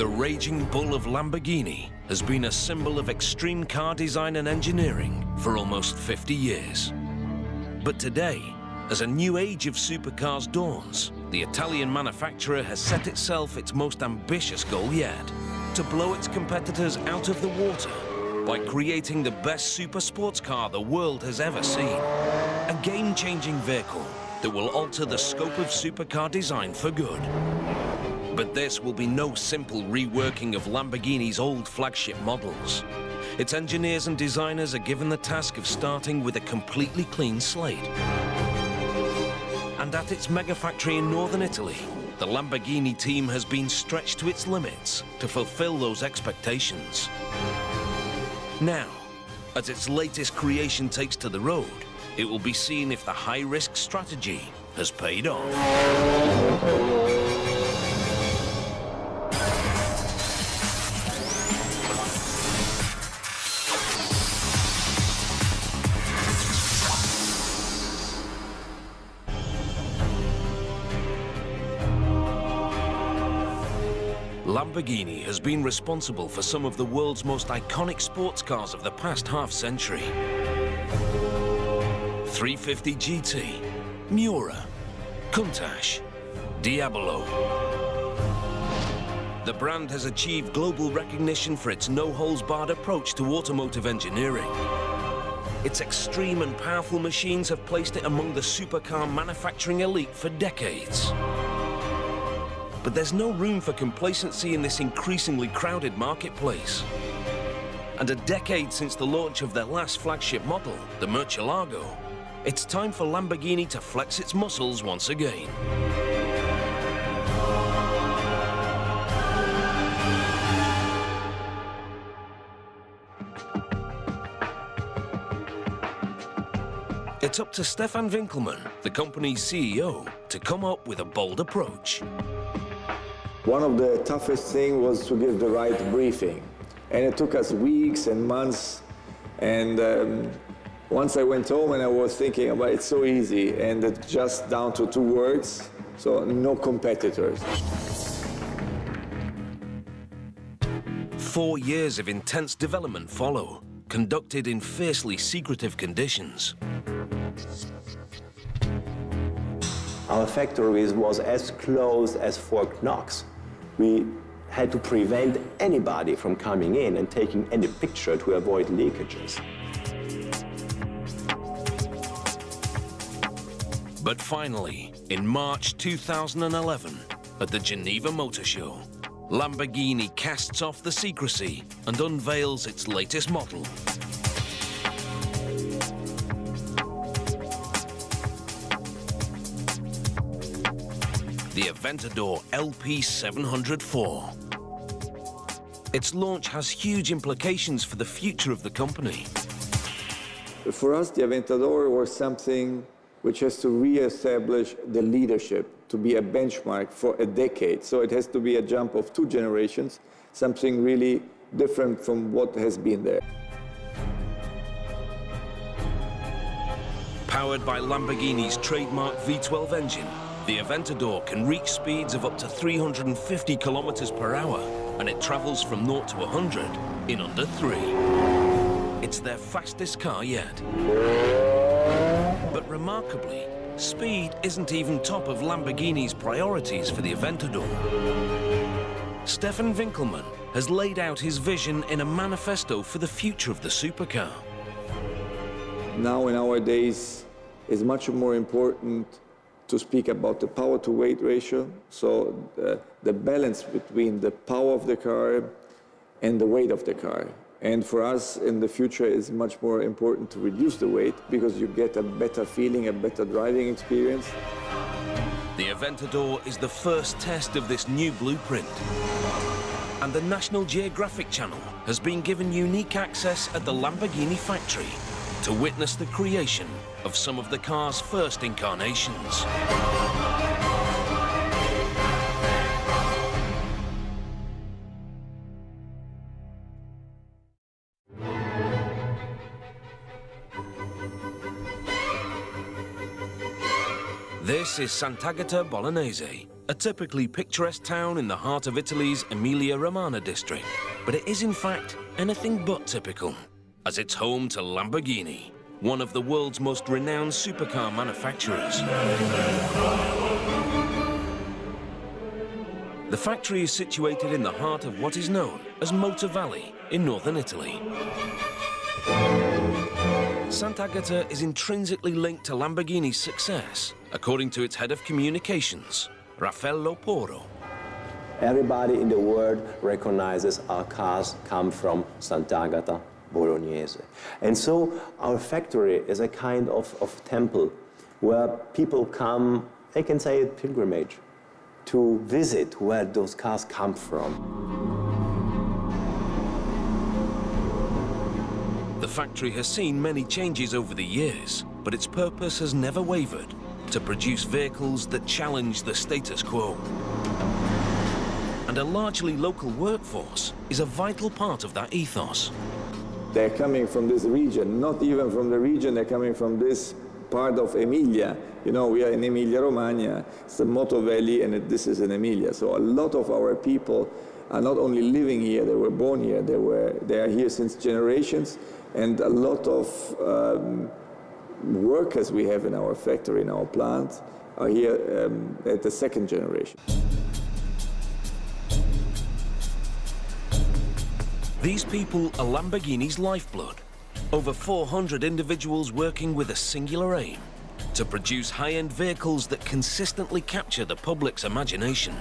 The raging bull of Lamborghini has been a symbol of extreme car design and engineering for almost 50 years. But today, as a new age of supercars dawns, the Italian manufacturer has set itself its most ambitious goal yet: to blow its competitors out of the water by creating the best super sports car the world has ever seen. A game-changing vehicle that will alter the scope of supercar design for good. But this will be no simple reworking of Lamborghini's old flagship models. Its engineers and designers are given the task of starting with a completely clean slate. And at its mega factory in northern Italy, the Lamborghini team has been stretched to its limits to fulfill those expectations. Now, as its latest creation takes to the road, it will be seen if the high-risk strategy has paid off. Lamborghini has been responsible for some of the world's most iconic sports cars of the past half-century. 350 GT, Miura, Countach, Diablo. The brand has achieved global recognition for its no-holds-barred approach to automotive engineering. Its extreme and powerful machines have placed it among the supercar manufacturing elite for decades. But there's no room for complacency in this increasingly crowded marketplace. And a decade since the launch of their last flagship model, the Murcielago, it's time for Lamborghini to flex its muscles once again. It's up to Stefan Winkelmann, the company's CEO, to come up with a bold approach. One of the toughest things was to give the right briefing. And it took us weeks and months. And once I went home and I was thinking about it's so easy, and it's just down to 2 words, so no competitors. 4 years of intense development follow, conducted in fiercely secretive conditions. Our factory was as close as Fort Knox. We had to prevent anybody from coming in and taking any picture to avoid leakages. But finally, in March 2011, at the Geneva Motor Show, Lamborghini casts off the secrecy and unveils its latest model. The Aventador LP700-4. Its launch has huge implications for the future of the company. For us, the Aventador was something which has to re-establish the leadership, to be a benchmark for a decade. So it has to be a jump of 2 generations, something really different from what has been there. Powered by Lamborghini's trademark V12 engine, the Aventador can reach speeds of up to 350 kilometers per hour, and it travels from 0 to 100 in under 3. It's their fastest car yet. But remarkably, speed isn't even top of Lamborghini's priorities for the Aventador. Stefan Winkelmann has laid out his vision in a manifesto for the future of the supercar. Now, in our days, it's much more important to speak about the power-to-weight ratio, so the balance between the power of the car and the weight of the car. And for us, in the future, it's much more important to reduce the weight because you get a better feeling, a better driving experience. The Aventador is the first test of this new blueprint. And the National Geographic Channel has been given unique access at the Lamborghini factory to witness the creation of some of the car's first incarnations. This is Sant'Agata Bolognese, a typically picturesque town in the heart of Italy's Emilia-Romagna district. But it is in fact anything but typical, as it's home to Lamborghini, one of the world's most renowned supercar manufacturers. The factory is situated in the heart of what is known as Motor Valley in northern Italy. Sant'Agata is intrinsically linked to Lamborghini's success, according to its head of communications, Raffaello Porro. Everybody in the world recognizes our cars come from Sant'Agata Bolognese. And so our factory is a kind of temple where people come, they can say pilgrimage, to visit where those cars come from. The factory has seen many changes over the years, but its purpose has never wavered: to produce vehicles that challenge the status quo. And a largely local workforce is a vital part of that ethos. They're coming from this region, not even from the region, they're coming from this part of Emilia. You know, we are in Emilia-Romagna, it's the Motor Valley, and this is in Emilia. So a lot of our people are not only living here, they were born here, they are here since generations, and a lot of workers we have in our factory, in our plant, are here at the second generation. These people are Lamborghini's lifeblood. Over 400 individuals working with a singular aim: to produce high-end vehicles that consistently capture the public's imagination.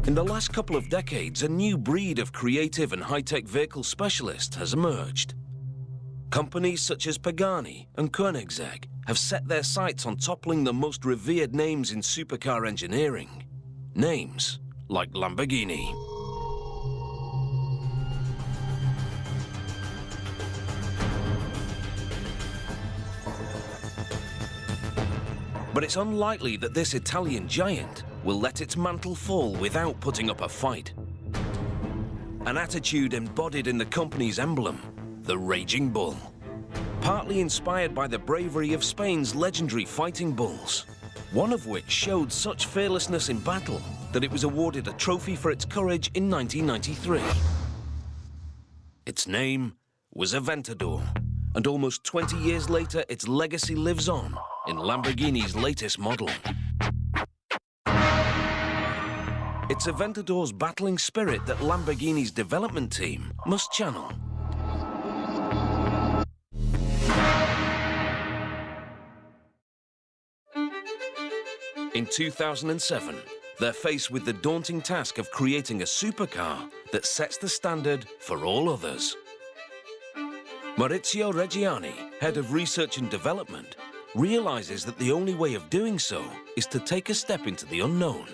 In the last couple of decades, a new breed of creative and high-tech vehicle specialists has emerged. Companies such as Pagani and Koenigsegg have set their sights on toppling the most revered names in supercar engineering. Names like Lamborghini. But it's unlikely that this Italian giant will let its mantle fall without putting up a fight. An attitude embodied in the company's emblem, the Raging Bull. Partly inspired by the bravery of Spain's legendary fighting bulls, one of which showed such fearlessness in battle that it was awarded a trophy for its courage in 1993. Its name was Aventador, and almost 20 years later, its legacy lives on in Lamborghini's latest model. It's Aventador's battling spirit that Lamborghini's development team must channel. In 2007, they're faced with the daunting task of creating a supercar that sets the standard for all others. Maurizio Reggiani, head of research and development, realizes that the only way of doing so is to take a step into the unknown.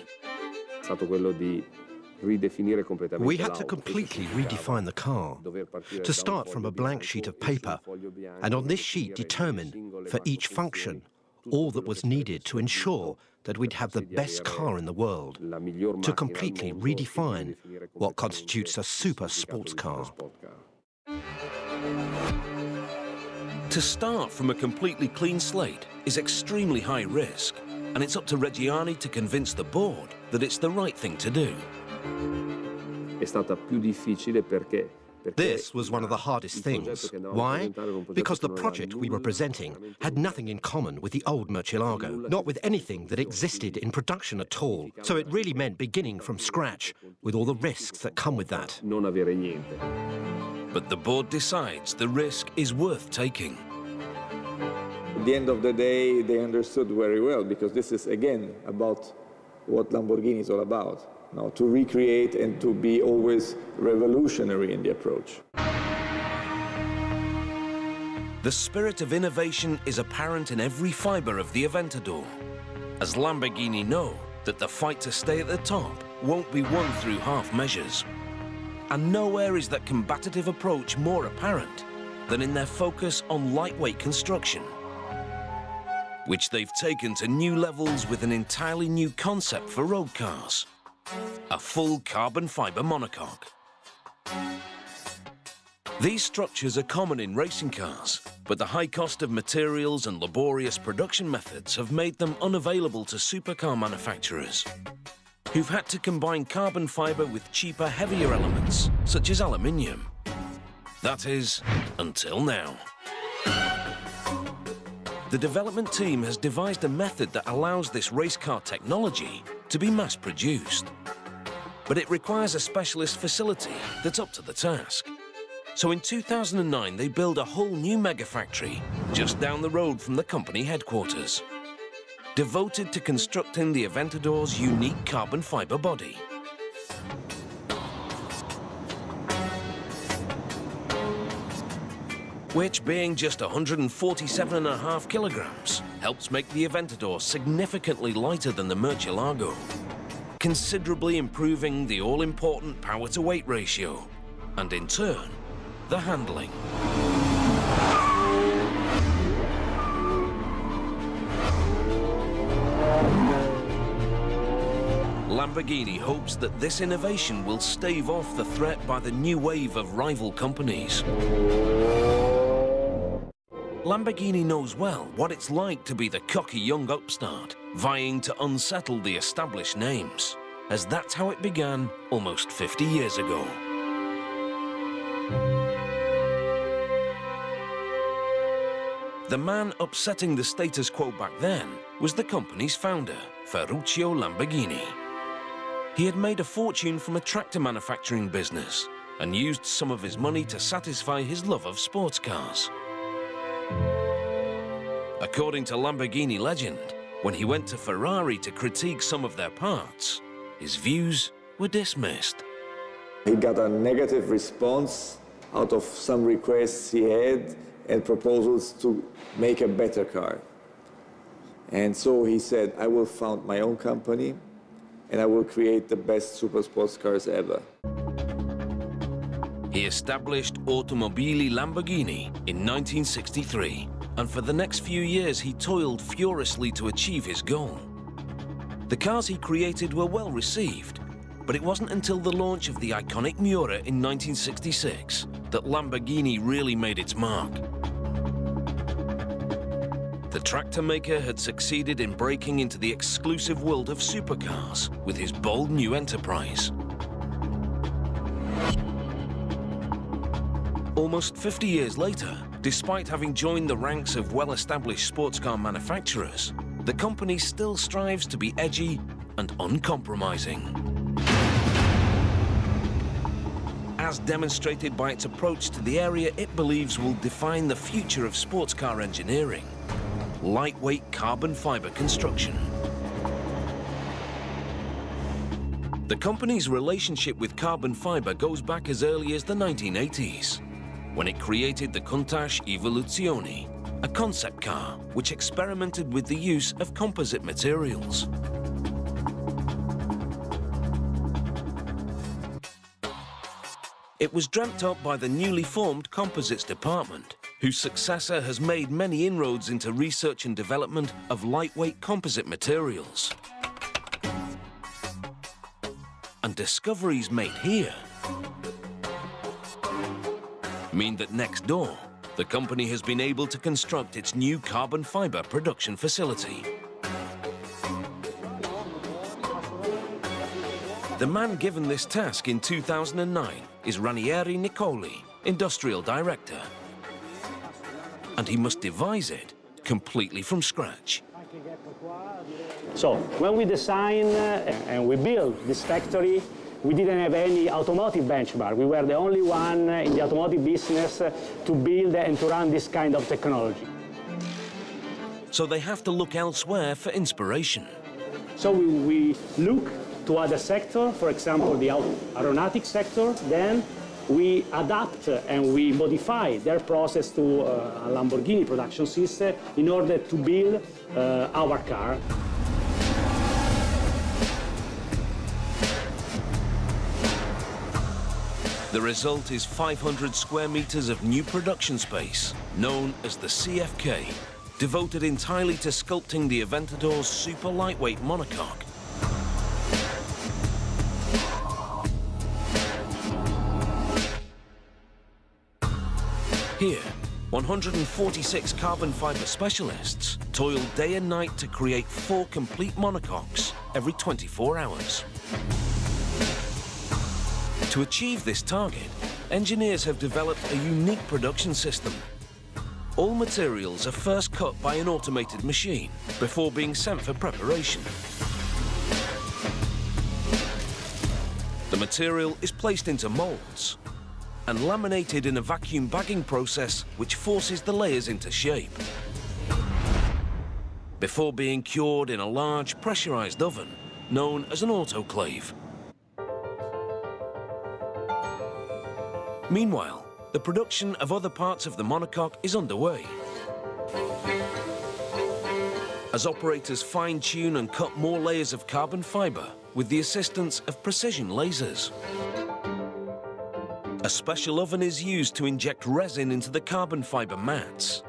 We had to completely redefine the car, to start from a blank sheet of paper, and on this sheet determine, for each function, all that was needed to ensure that we'd have the best car in the world, to completely redefine what constitutes a super sports car. To start from a completely clean slate is extremely high risk, and it's up to Reggiani to convince the board that it's the right thing to do. This was one of the hardest things. Why? Because the project we were presenting had nothing in common with the old Murcielago, not with anything that existed in production at all. So it really meant beginning from scratch, with all the risks that come with that. But the board decides the risk is worth taking. At the end of the day, they understood very well, because this is, again, about what Lamborghini is all about. Now, to recreate and to be always revolutionary in the approach. The spirit of innovation is apparent in every fiber of the Aventador, as Lamborghini know that the fight to stay at the top won't be won through half measures. And nowhere is that combative approach more apparent than in their focus on lightweight construction, which they've taken to new levels with an entirely new concept for road cars: a full carbon fiber monocoque. These structures are common in racing cars, but the high cost of materials and laborious production methods have made them unavailable to supercar manufacturers, who've had to combine carbon fiber with cheaper, heavier elements, such as aluminium. That is, until now. The development team has devised a method that allows this race car technology to be mass-produced. But it requires a specialist facility that's up to the task. So in 2009, they build a whole new mega factory just down the road from the company headquarters, devoted to constructing the Aventador's unique carbon fiber body. Which, being just 147.5 kilograms, helps make the Aventador significantly lighter than the Murcielago, considerably improving the all-important power-to-weight ratio, and in turn, the handling. Lamborghini hopes that this innovation will stave off the threat by the new wave of rival companies. Lamborghini knows well what it's like to be the cocky young upstart, vying to unsettle the established names, as that's how it began almost 50 years ago. The man upsetting the status quo back then was the company's founder, Ferruccio Lamborghini. He had made a fortune from a tractor manufacturing business and used some of his money to satisfy his love of sports cars. According to Lamborghini legend, when he went to Ferrari to critique some of their parts, his views were dismissed. He got a negative response out of some requests he had and proposals to make a better car. And so he said, I will found my own company and I will create the best super sports cars ever. He established Automobili Lamborghini in 1963, and for the next few years he toiled furiously to achieve his goal. The cars he created were well received, but it wasn't until the launch of the iconic Miura in 1966 that Lamborghini really made its mark. The tractor maker had succeeded in breaking into the exclusive world of supercars with his bold new enterprise. Almost 50 years later, despite having joined the ranks of well-established sports car manufacturers, the company still strives to be edgy and uncompromising. As demonstrated by its approach to the area it believes will define the future of sports car engineering: lightweight carbon fiber construction. The company's relationship with carbon fiber goes back as early as the 1980s, when it created the Countach Evoluzione, a concept car which experimented with the use of composite materials. It was dreamt up by the newly formed Composites department, whose successor has made many inroads into research and development of lightweight composite materials. And discoveries made here mean that next door, the company has been able to construct its new carbon fiber production facility. The man given this task in 2009 is Ranieri Nicoli, Industrial Director. And he must devise it completely from scratch. So, when we design and we build this factory, we didn't have any automotive benchmark. We were the only one in the automotive business to build and to run this kind of technology. So they have to look elsewhere for inspiration. So we look to other sectors, for example, the aeronautic sector. Then we adapt and we modify their process to a Lamborghini production system in order to build our car. The result is 500 square meters of new production space, known as the CFK, devoted entirely to sculpting the Aventador's super lightweight monocoque. Here, 146 carbon fiber specialists toil day and night to create 4 complete monocoques every 24 hours. To achieve this target, engineers have developed a unique production system. All materials are first cut by an automated machine before being sent for preparation. The material is placed into molds and laminated in a vacuum bagging process which forces the layers into shape. Before being cured in a large pressurized oven known as an autoclave. Meanwhile, the production of other parts of the monocoque is underway. As operators fine-tune and cut more layers of carbon fiber with the assistance of precision lasers. A special oven is used to inject resin into the carbon fiber mats,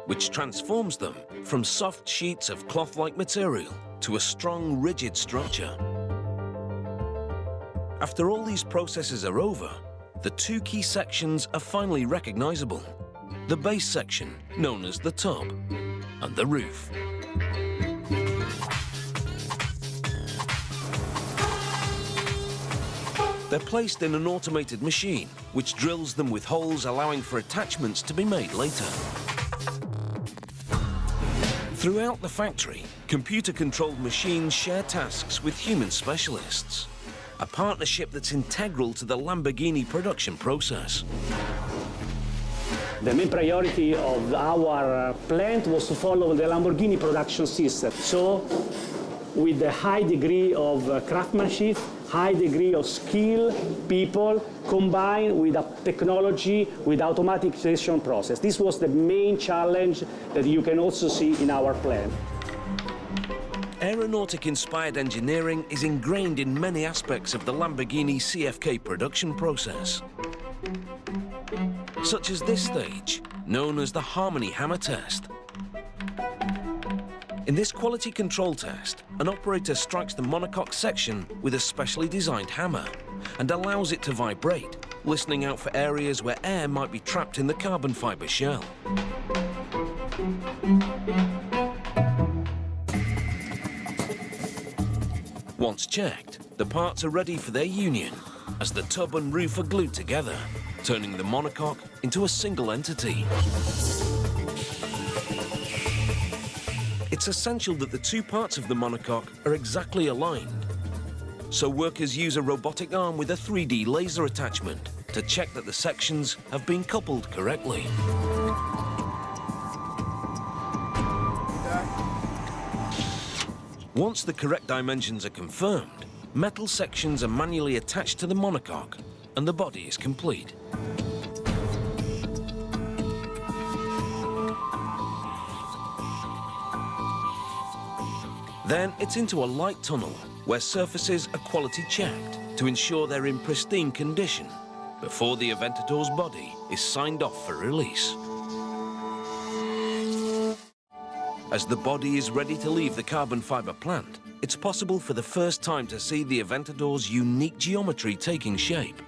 which transforms them from soft sheets of cloth-like material to a strong, rigid structure. After all these processes are over, the 2 key sections are finally recognizable. The base section, known as the tub, and the roof. They're placed in an automated machine, which drills them with holes allowing for attachments to be made later. Throughout the factory, computer-controlled machines share tasks with human specialists, a partnership that's integral to the Lamborghini production process. The main priority of our plant was to follow the Lamborghini production system. So, with a high degree of craftsmanship, high degree of skill, people, combined with a technology, with automatization process. This was the main challenge that you can also see in our plant. Aeronautic-inspired engineering is ingrained in many aspects of the Lamborghini CFK production process, such as this stage, known as the Harmony Hammer Test. In this quality control test, an operator strikes the monocoque section with a specially designed hammer and allows it to vibrate, listening out for areas where air might be trapped in the carbon fiber shell. Once checked, the parts are ready for their union as the tub and roof are glued together, turning the monocoque into a single entity. It's essential that the 2 parts of the monocoque are exactly aligned. So workers use a robotic arm with a 3D laser attachment to check that the sections have been coupled correctly. Once the correct dimensions are confirmed, metal sections are manually attached to the monocoque and the body is complete. Then it's into a light tunnel where surfaces are quality checked to ensure they're in pristine condition before the Aventador's body is signed off for release. As the body is ready to leave the carbon fiber plant, it's possible for the first time to see the Aventador's unique geometry taking shape.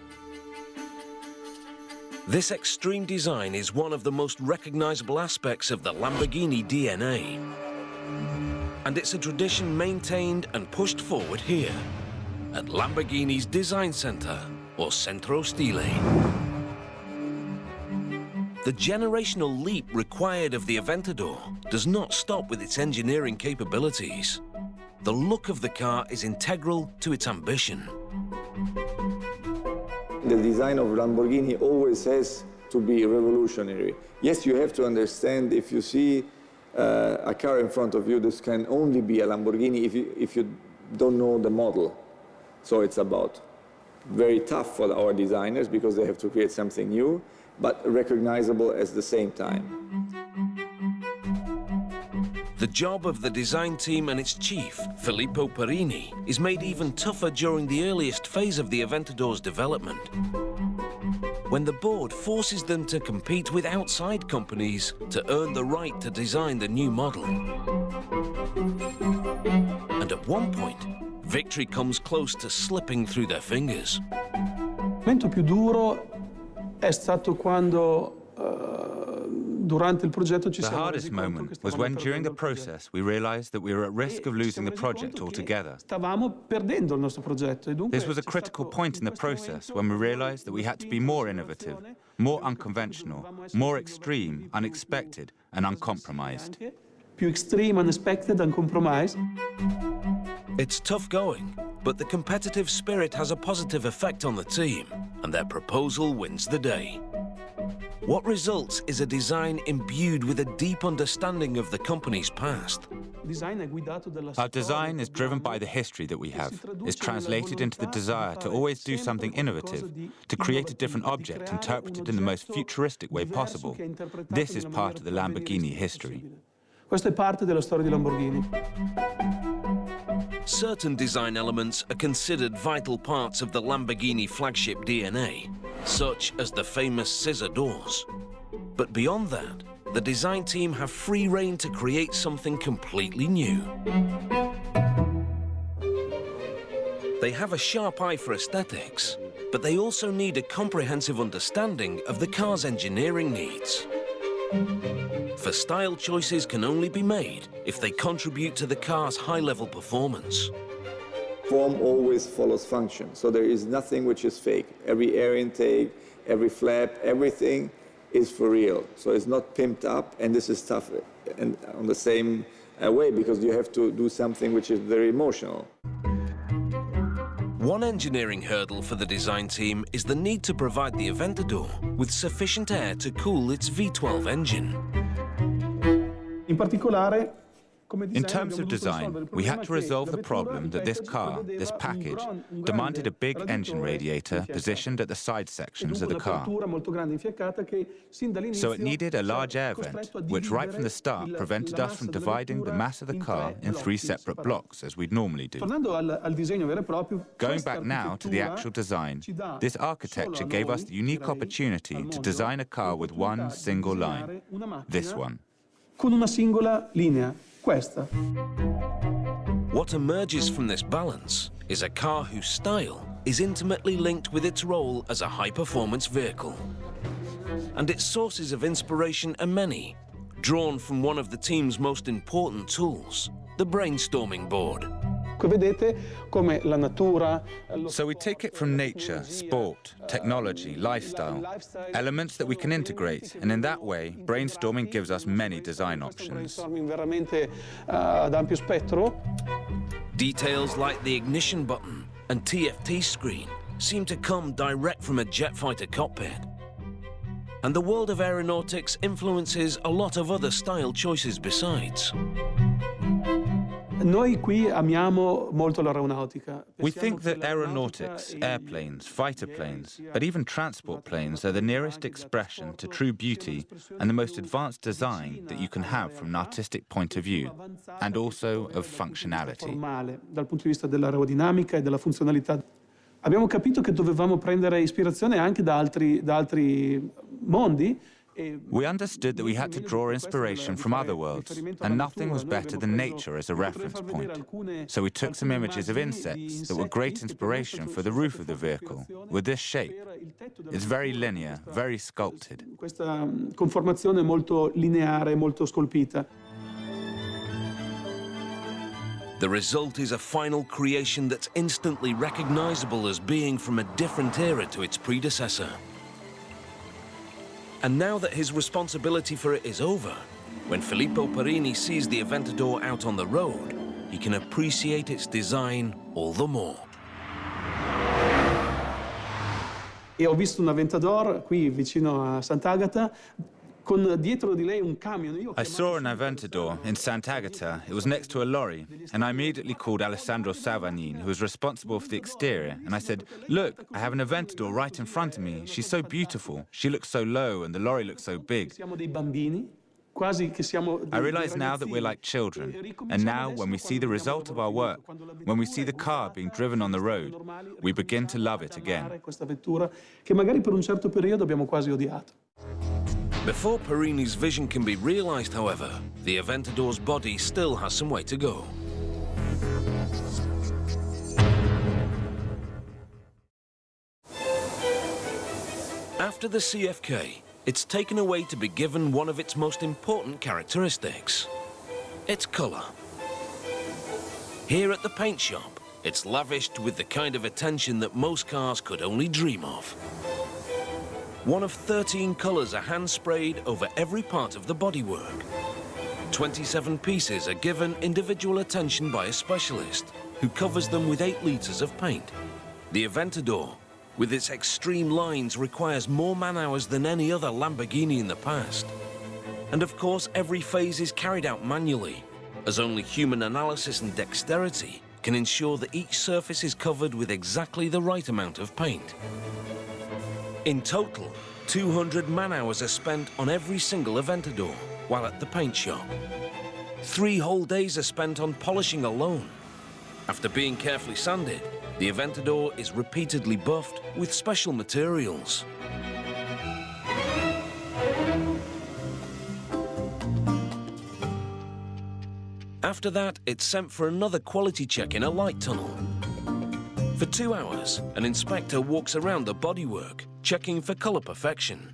This extreme design is one of the most recognizable aspects of the Lamborghini DNA. And it's a tradition maintained and pushed forward here, at Lamborghini's design center, or Centro Stile. The generational leap required of the Aventador does not stop with its engineering capabilities. The look of the car is integral to its ambition. The design of Lamborghini always has to be revolutionary. Yes, you have to understand, if you see a car in front of you, this can only be a Lamborghini if you don't know the model. So it's about very tough for our designers because they have to create something new, but recognizable at the same time. The job of the design team and its chief, Filippo Perini, is made even tougher during the earliest phase of the Aventador's development, when the board forces them to compete with outside companies to earn the right to design the new model. And at one point, victory comes close to slipping through their fingers. Il momento più duro è stato quando The hardest moment was when, during the process, we realized that we were at risk of losing the project altogether. This was a critical point in the process when we realized that we had to be more innovative, more unconventional, more extreme, unexpected, and uncompromised. It's tough going, but the competitive spirit has a positive effect on the team, and their proposal wins the day. What results is a design imbued with a deep understanding of the company's past. Our design is driven by the history that we have, is translated into the desire to always do something innovative, to create a different object interpreted in the most futuristic way possible. This is part of the Lamborghini history. Questa è parte della storia di Lamborghini. Certain design elements are considered vital parts of the Lamborghini flagship DNA, such as the famous scissor doors. But beyond that, the design team have free rein to create something completely new. They have a sharp eye for aesthetics, but they also need a comprehensive understanding of the car's engineering needs. For style choices can only be made if they contribute to the car's high-level performance. Form always follows function, so there is nothing which is fake. Every air intake, every flap, everything is for real. So it's not pimped up, and this is tough and on the same way, because you have to do something which is very emotional. One engineering hurdle for the design team is the need to provide the Aventador with sufficient air to cool its V12 engine. In terms of design, we had to resolve the problem that this car, this package, demanded a big engine radiator positioned at the side sections of the car. So it needed a large air vent, which right from the start prevented us from dividing the mass of the car in 3 separate blocks, as we'd normally do. Going back now to the actual design, this architecture gave us the unique opportunity to design a car with one single line, this one. Con una singola linea, questa. What emerges from this balance is a car whose style is intimately linked with its role as a high-performance vehicle. And its sources of inspiration are many, drawn from one of the team's most important tools, the brainstorming board. So we take it from nature, sport, technology, lifestyle, elements that we can integrate, and in that way, brainstorming gives us many design options. Details like the ignition button and TFT screen seem to come direct from a jet fighter cockpit. And the world of aeronautics influences a lot of other style choices besides. Noi qui amiamo molto l'aeronautica. We think that aeronautics, airplanes, fighter planes, but even transport planes are the nearest expression to true beauty and the most advanced design that you can have from an artistic point of view, and also of functionality. Dal punto di vista dell'aerodinamica e della funzionalità. Abbiamo capito che dovevamo prendere ispirazione anche da altri mondi. We understood that we had to draw inspiration from other worlds, and nothing was better than nature as a reference point. So we took some images of insects that were great inspiration for the roof of the vehicle, with this shape. It's very linear, very sculpted. Questa conformazione molto lineare, molto scolpita. The result is a final creation that's instantly recognizable as being from a different era to its predecessor. And now that his responsibility for it is over, when Filippo Perini sees the Aventador out on the road, he can appreciate its design all the more. E ho visto un Aventador qui vicino a Sant'Agata, con dietro di lei un camion. I saw an Aventador in Sant'Agata. It was next to a lorry, and I immediately called Alessandro Savagnin, who was responsible for the exterior, and I said, "Look, I have an Aventador right in front of me. She's so beautiful. She looks so low, and the lorry looks so big." Siamo dei bambini, quasi che siamo. I realize now that we're like children, and now when we see the result of our work, when we see the car being driven on the road, we begin to love it again. Questa vettura che magari per un certo periodo abbiamo quasi odiato. Before Perini's vision can be realized, however, the Aventador's body still has some way to go. After the CFK, it's taken away to be given one of its most important characteristics: its colour. Here at the paint shop, it's lavished with the kind of attention that most cars could only dream of. One of 13 colours are hand-sprayed over every part of the bodywork. 27 pieces are given individual attention by a specialist who covers them with 8 litres of paint. The Aventador, with its extreme lines, requires more man-hours than any other Lamborghini in the past. And of course, every phase is carried out manually, as only human analysis and dexterity can ensure that each surface is covered with exactly the right amount of paint. In total, 200 man-hours are spent on every single Aventador while at the paint shop. 3 whole days are spent on polishing alone. After being carefully sanded, the Aventador is repeatedly buffed with special materials. After that, it's sent for another quality check in a light tunnel. For 2 hours, an inspector walks around the bodywork, checking for colour perfection.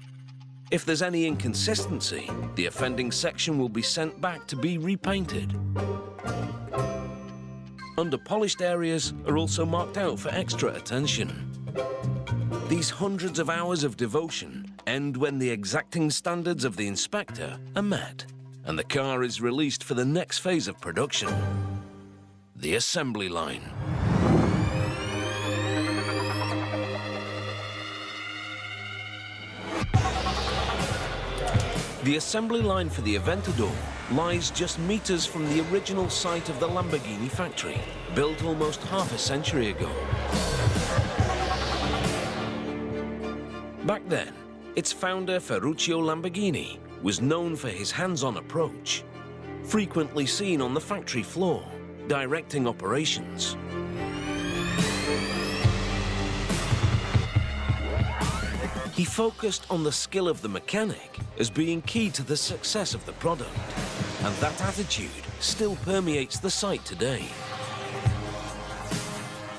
If there's any inconsistency, the offending section will be sent back to be repainted. Under-polished areas are also marked out for extra attention. These hundreds of hours of devotion end when the exacting standards of the inspector are met, and the car is released for the next phase of production, the assembly line. The assembly line for the Aventador lies just meters from the original site of the Lamborghini factory, built almost half a century ago. Back then, its founder, Ferruccio Lamborghini, was known for his hands-on approach, frequently seen on the factory floor, directing operations. He focused on the skill of the mechanic as being key to the success of the product, and that attitude still permeates the site today.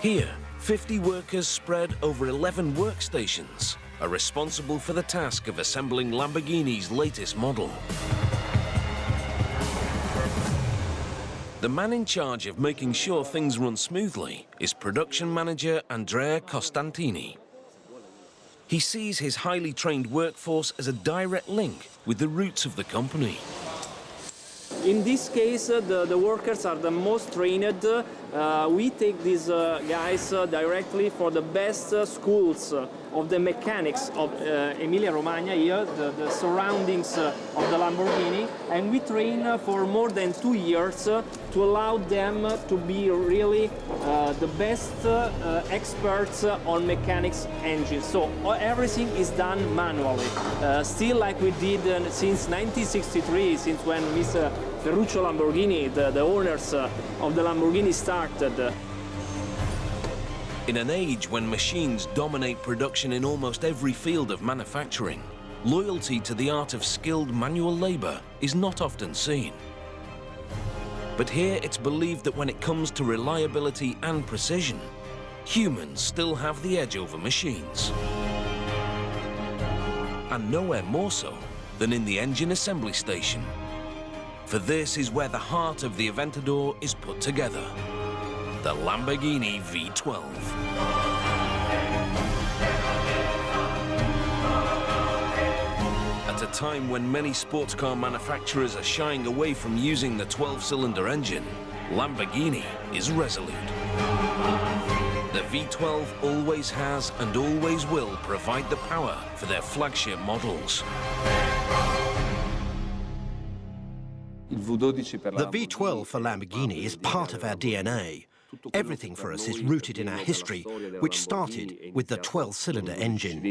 Here, 50 workers spread over 11 workstations are responsible for the task of assembling Lamborghini's latest model. The man in charge of making sure things run smoothly is production manager Andrea Costantini. He sees his highly trained workforce as a direct link with the roots of the company. In this case, the workers are the most trained. We take these guys directly for the best schools of the mechanics of Emilia-Romagna here, the surroundings of the Lamborghini, and we train for more than 2 years to allow them to be really the best experts on mechanics engines. So everything is done manually, still like we did since 1963, since when Mr. Ferruccio Lamborghini, the owners of the Lamborghini, started. In an age when machines dominate production in almost every field of manufacturing, loyalty to the art of skilled manual labor is not often seen. But here it's believed that when it comes to reliability and precision, humans still have the edge over machines. And nowhere more so than in the engine assembly station. For this is where the heart of the Aventador is put together. The Lamborghini V12. At a time when many sports car manufacturers are shying away from using the 12-cylinder engine, Lamborghini is resolute. The V12 always has and always will provide the power for their flagship models. The V12 for Lamborghini is part of our DNA. Everything for us is rooted in our history, which started with the 12-cylinder engine.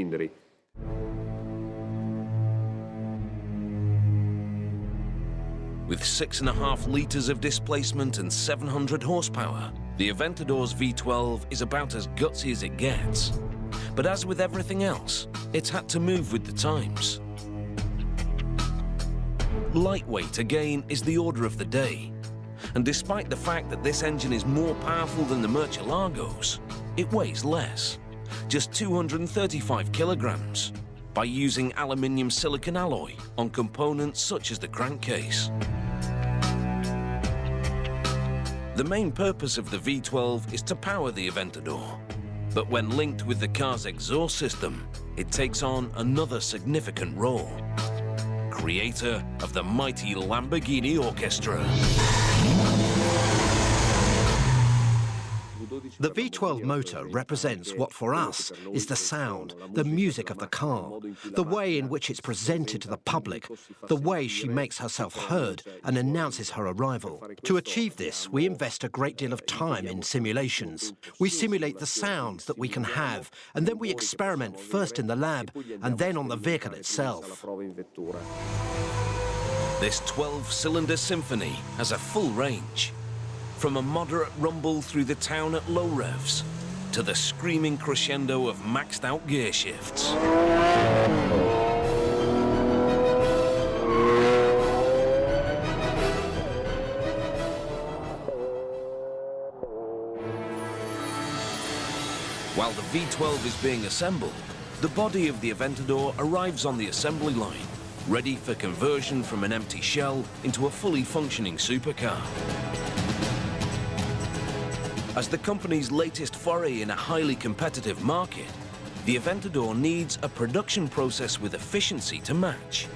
With 6.5 litres of displacement and 700 horsepower, the Aventador's V12 is about as gutsy as it gets. But as with everything else, it's had to move with the times. Lightweight, again, is the order of the day. And despite the fact that this engine is more powerful than the Murcielagos, it weighs less, just 235 kilograms. by using aluminium silicon alloy on components such as the crankcase. The main purpose of the V12 is to power the Aventador, but when linked with the car's exhaust system, it takes on another significant role. Creator of the mighty Lamborghini Orchestra. The V12 motor represents what for us is the sound, the music of the car, the way in which it's presented to the public, the way she makes herself heard and announces her arrival. To achieve this, we invest a great deal of time in simulations. We simulate the sounds that we can have, and then we experiment first in the lab and then on the vehicle itself. This 12-cylinder symphony has a full range. From a moderate rumble through the town at low revs to the screaming crescendo of maxed-out gear shifts. While the V12 is being assembled, the body of the Aventador arrives on the assembly line, ready for conversion from an empty shell into a fully functioning supercar. As the company's latest foray in a highly competitive market, the Aventador needs a production process with efficiency to match.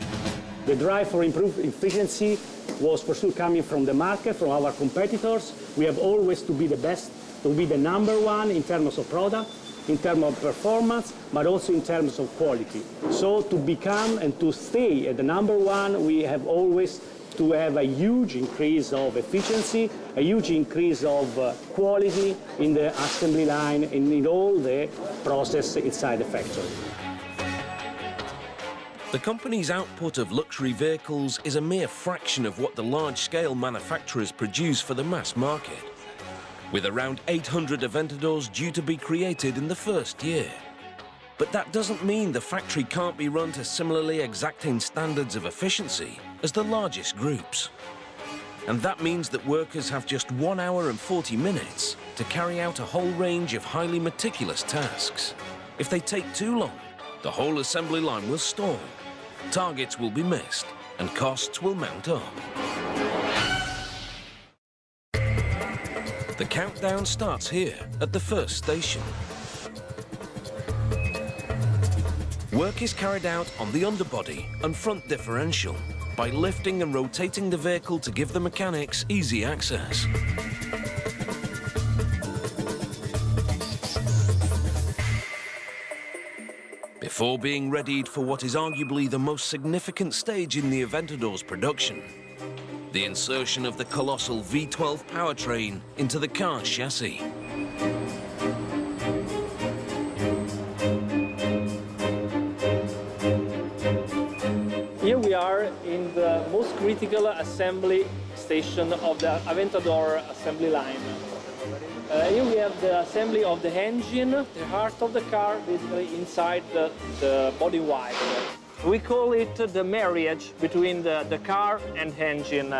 The drive for improved efficiency was for sure coming from the market, from our competitors. We have always to be the best, to be the number one in terms of product, in terms of performance, but also in terms of quality. So to become and to stay at the number one, we have always to have a huge increase of efficiency, a huge increase of quality in the assembly line and in all the process inside the factory. The company's output of luxury vehicles is a mere fraction of what the large-scale manufacturers produce for the mass market, with around 800 Aventadors due to be created in the first year. But that doesn't mean the factory can't be run to similarly exacting standards of efficiency as the largest groups. And that means that workers have just 1 hour and 40 minutes to carry out a whole range of highly meticulous tasks. If they take too long, the whole assembly line will stall, targets will be missed, and costs will mount up. The countdown starts here at the first station. Work is carried out on the underbody and front differential by lifting and rotating the vehicle to give the mechanics easy access. Before being readied for what is arguably the most significant stage in the Aventador's production, the insertion of the colossal V12 powertrain into the car's chassis. Here we are in the most critical assembly station of the Aventador assembly line. Here we have the assembly of the engine, the heart of the car, basically inside the body white. We call it the marriage between the car and engine.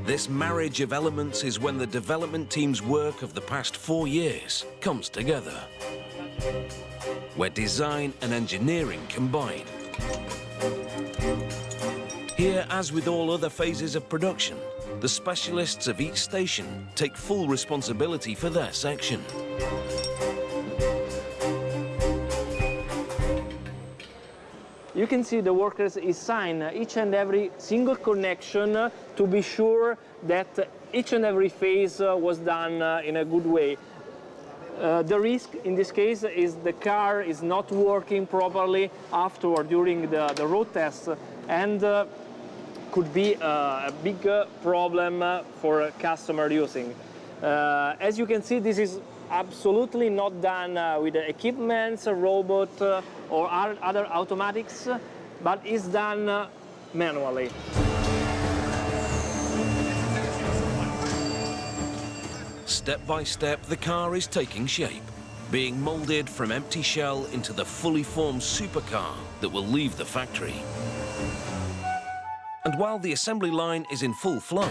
This marriage of elements is when the development team's work of the past 4 years comes together, where design and engineering combine. Here, as with all other phases of production, the specialists of each station take full responsibility for their section. You can see the workers assign each and every single connection to be sure that each and every phase was done in a good way. The risk in this case is the car is not working properly after or during the road test, and could be a big problem for a customer using. As you can see, this is absolutely not done with the equipment, robot, or other automatics, but is done manually. Step by step, the car is taking shape, being molded from empty shell into the fully formed supercar that will leave the factory. And while the assembly line is in full flow,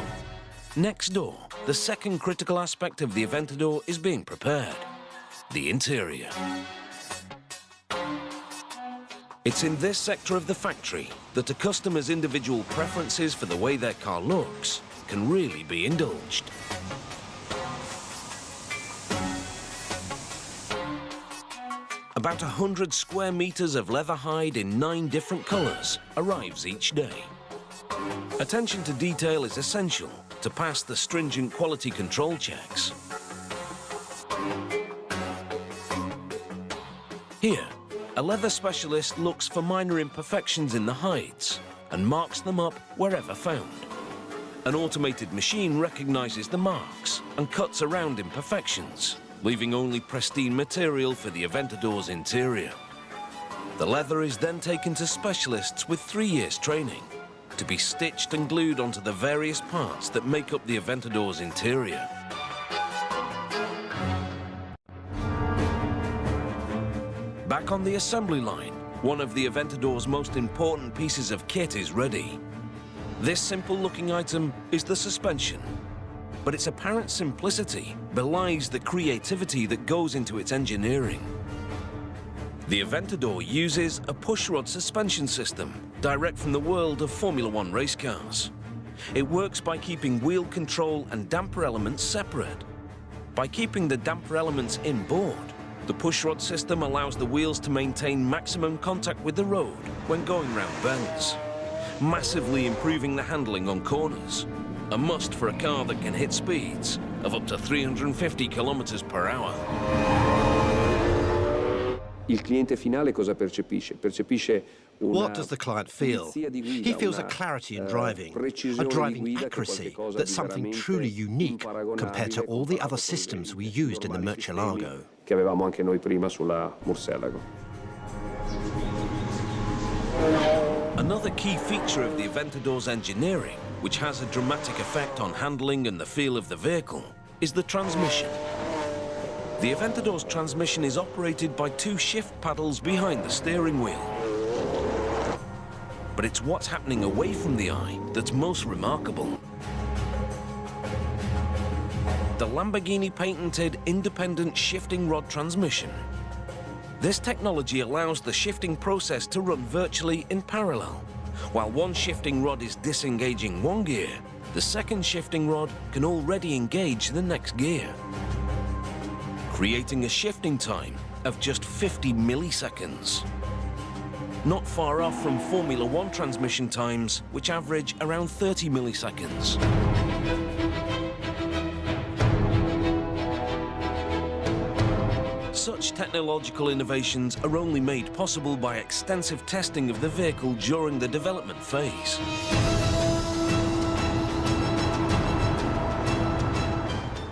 next door, the second critical aspect of the Aventador is being prepared: the interior. It's in this sector of the factory that a customer's individual preferences for the way their car looks can really be indulged. About 100 square meters of leather hide in 9 different colors arrives each day. Attention to detail is essential to pass the stringent quality control checks. Here, a leather specialist looks for minor imperfections in the hides and marks them up wherever found. An automated machine recognizes the marks and cuts around imperfections, leaving only pristine material for the Aventador's interior. The leather is then taken to specialists with 3 years training to be stitched and glued onto the various parts that make up the Aventador's interior. Back on the assembly line, one of the Aventador's most important pieces of kit is ready. This simple-looking item is the suspension, but its apparent simplicity belies the creativity that goes into its engineering. The Aventador uses a pushrod suspension system direct from the world of Formula One race cars. It works by keeping wheel control and damper elements separate. By keeping the damper elements inboard, the pushrod system allows the wheels to maintain maximum contact with the road when going round bends, massively improving the handling on corners. A must for a car that can hit speeds of up to 350 kilometers per hour. Il cliente finale cosa percepisce? Percepisce What does the client feel? He feels a clarity in driving, a driving accuracy that's something truly unique compared to all the other systems we used in the Murcielago. Che avevamo anche noi prima sulla Murcielago. Another key feature of the Aventador's engineering, which has a dramatic effect on handling and the feel of the vehicle, is the transmission. The Aventador's transmission is operated by 2 shift paddles behind the steering wheel. But it's what's happening away from the eye that's most remarkable. The Lamborghini patented independent shifting rod transmission. This technology allows the shifting process to run virtually in parallel. While one shifting rod is disengaging one gear, the second shifting rod can already engage the next gear, creating a shifting time of just 50 milliseconds. Not far off from Formula One transmission times, which average around 30 milliseconds. Such technological innovations are only made possible by extensive testing of the vehicle during the development phase.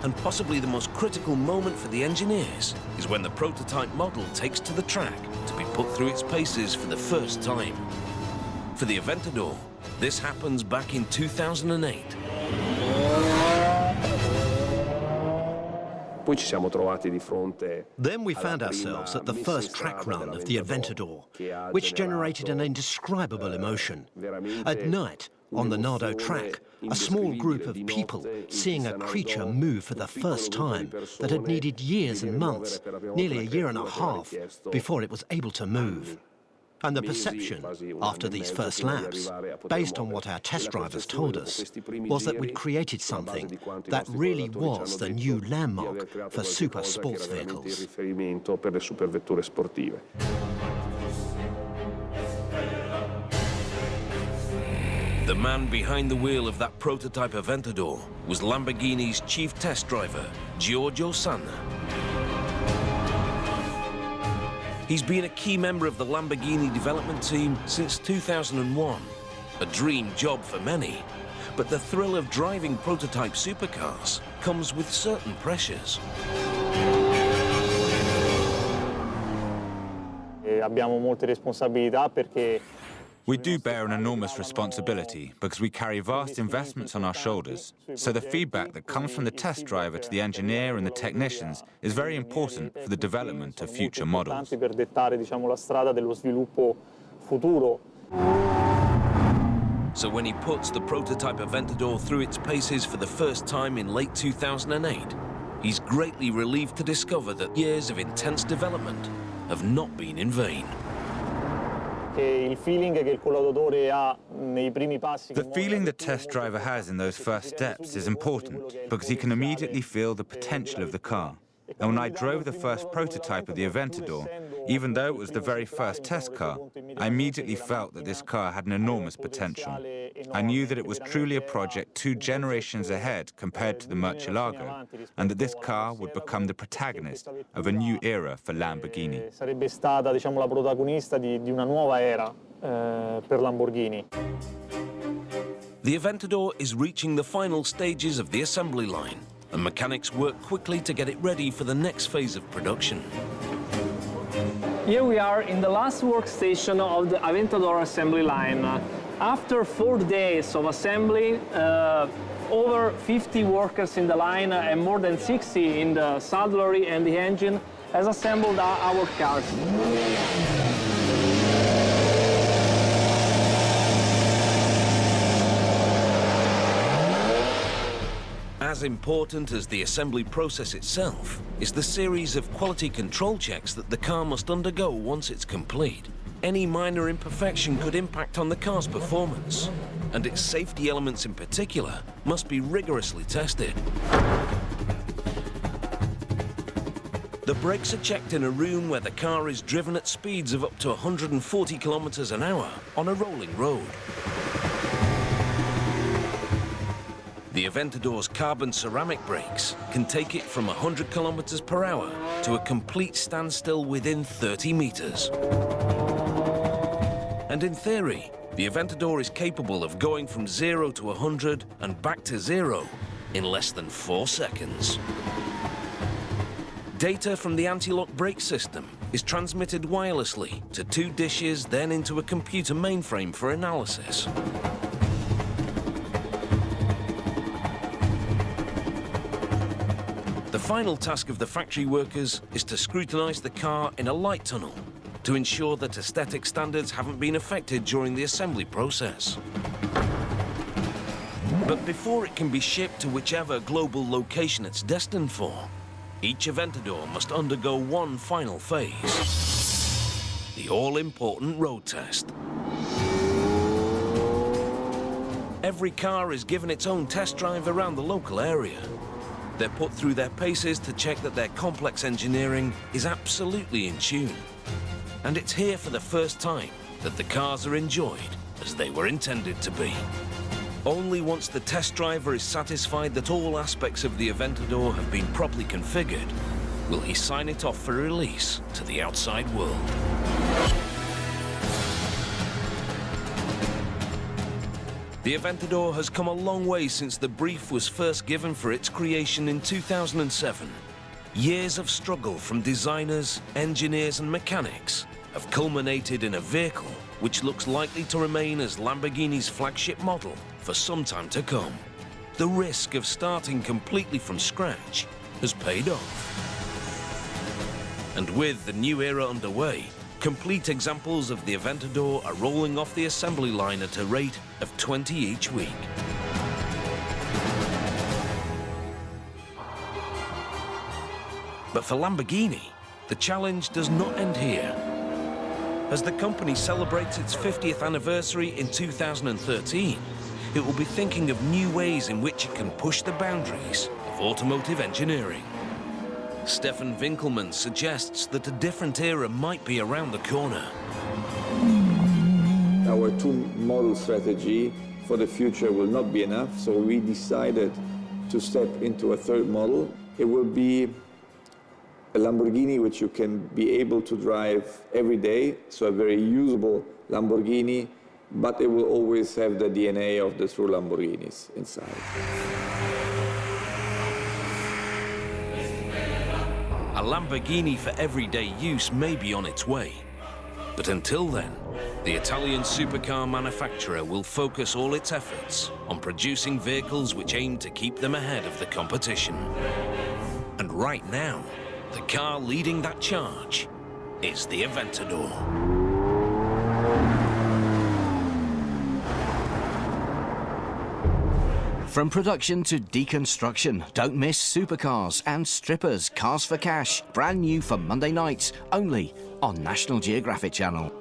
And possibly the most critical moment for the engineers is when the prototype model takes to the track to be put through its paces for the first time. For the Aventador, this happens back in 2008. Then we found ourselves at the first track run of the Aventador, which generated an indescribable emotion. At night, on the Nardo track, a small group of people seeing a creature move for the first time that had needed years and months, nearly a year and a half, before it was able to move. And the perception, after these first laps, based on what our test drivers told us, was that we'd created something that really was the new landmark for super sports vehicles. The man behind the wheel of that prototype Aventador was Lamborghini's chief test driver, Giorgio Sanna. He's been a key member of the Lamborghini development team since 2001. A dream job for many, but the thrill of driving prototype supercars comes with certain pressures. Abbiamo molte responsabilità perché We do bear an enormous responsibility because we carry vast investments on our shoulders. So the feedback that comes from the test driver to the engineer and the technicians is very important for the development of future models. per dettare, diciamo, la strada dello sviluppo futuro. So when he puts the prototype Aventador through its paces for the first time in late 2008, he's greatly relieved to discover that years of intense development have not been in vain. il feeling che il collaudatore ha nei primi passi. The feeling the test driver has in those first steps is important because he can immediately feel the potential of the car. And when I drove the first prototype of the Aventador, even though it was the very first test car, I immediately felt that this car had an enormous potential. I knew that it was truly a project 2 generations ahead compared to the Murcielago, and that this car would become the protagonist of a new era for Lamborghini. Sarebbe stata, diciamo, la protagonista di una nuova era per Lamborghini. The Aventador is reaching the final stages of the assembly line, and mechanics work quickly to get it ready for the next phase of production. Here we are in the last workstation of the Aventador assembly line. After 4 days of assembly, over 50 workers in the line and more than 60 in the saddlery and the engine has assembled our cars. As important as the assembly process itself is the series of quality control checks that the car must undergo once it's complete. Any minor imperfection could impact on the car's performance, and its safety elements in particular must be rigorously tested. The brakes are checked in a room where the car is driven at speeds of up to 140 kilometers an hour on a rolling road. The Aventador's carbon ceramic brakes can take it from 100 kilometers per hour to a complete standstill within 30 meters. And in theory, the Aventador is capable of going from 0 to 100 and back to 0 in less than 4 seconds. Data from the anti-lock brake system is transmitted wirelessly to 2 dishes, then into a computer mainframe for analysis. The final task of the factory workers is to scrutinize the car in a light tunnel to ensure that aesthetic standards haven't been affected during the assembly process. But before it can be shipped to whichever global location it's destined for, each Aventador must undergo one final phase: the all-important road test. Every car is given its own test drive around the local area. They're put through their paces to check that their complex engineering is absolutely in tune. And it's here for the first time that the cars are enjoyed as they were intended to be. Only once the test driver is satisfied that all aspects of the Aventador have been properly configured will he sign it off for release to the outside world. The Aventador has come a long way since the brief was first given for its creation in 2007. Years of struggle from designers, engineers and mechanics have culminated in a vehicle which looks likely to remain as Lamborghini's flagship model for some time to come. The risk of starting completely from scratch has paid off. And with the new era underway, complete examples of the Aventador are rolling off the assembly line at a rate of 20 each week. But for Lamborghini, the challenge does not end here. As the company celebrates its 50th anniversary in 2013, it will be thinking of new ways in which it can push the boundaries of automotive engineering. Stefan Winkelmann suggests that a different era might be around the corner. Our two-model strategy for the future will not be enough, so we decided to step into a third model. It will be a Lamborghini which you can be able to drive every day, so a very usable Lamborghini, but it will always have the DNA of the true Lamborghinis inside. A Lamborghini for everyday use may be on its way. But until then, the Italian supercar manufacturer will focus all its efforts on producing vehicles which aim to keep them ahead of the competition. And right now, the car leading that charge is the Aventador. From production to deconstruction, don't miss Supercars and Strippers Cars for Cash, brand new for Monday nights, only on National Geographic Channel.